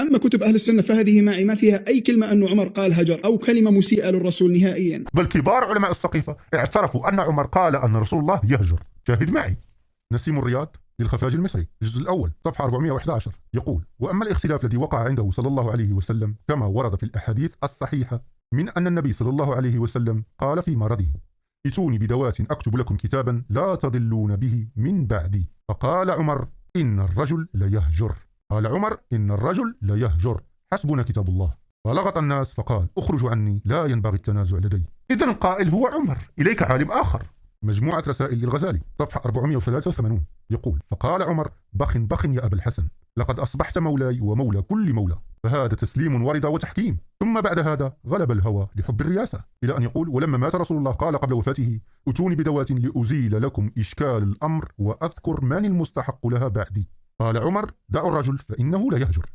أما كتب أهل السنة فهذه معي ما فيها أي كلمة أن عمر قال هجر أو كلمة مسيئة للرسول نهائيا. بل كبار علماء السقيفة اعترفوا أن عمر قال أن رسول الله يهجر. شاهد معي نسيم الرياض للخفاجي المصري الجزء الأول صفحة 411 يقول: وأما الاختلاف الذي وقع عنده صلى الله عليه وسلم كما ورد في الأحاديث الصحيحة من أن النبي صلى الله عليه وسلم قال في مرضه: ائتوني بدوات أكتب لكم كتابا لا تضلون به من بعدي. فقال عمر: إن الرجل ليهجر. قال عمر: إن الرجل ليهجر، حسبنا كتاب الله. فلغط الناس فقال: اخرجوا عني، لا ينبغي التنازع لدي. إذن القائل هو عمر. إليك عالم آخر، مجموعة رسائل للغزالي صفحة 483 يقول: فقال عمر: بخ بخ يا أبا الحسن، لقد أصبحت مولاي ومولى كل مولى. فهذا تسليم ورد وتحكيم. ثم بعد هذا غلب الهوى لحب الرياسة، إلى أن يقول: ولما مات رسول الله قال قبل وفاته: ائتوني بدوات لأزيل لكم إشكال الأمر وأذكر من المستحق لها بعدي. قال عمر: دعوا الرجل فإنه لا يهجر.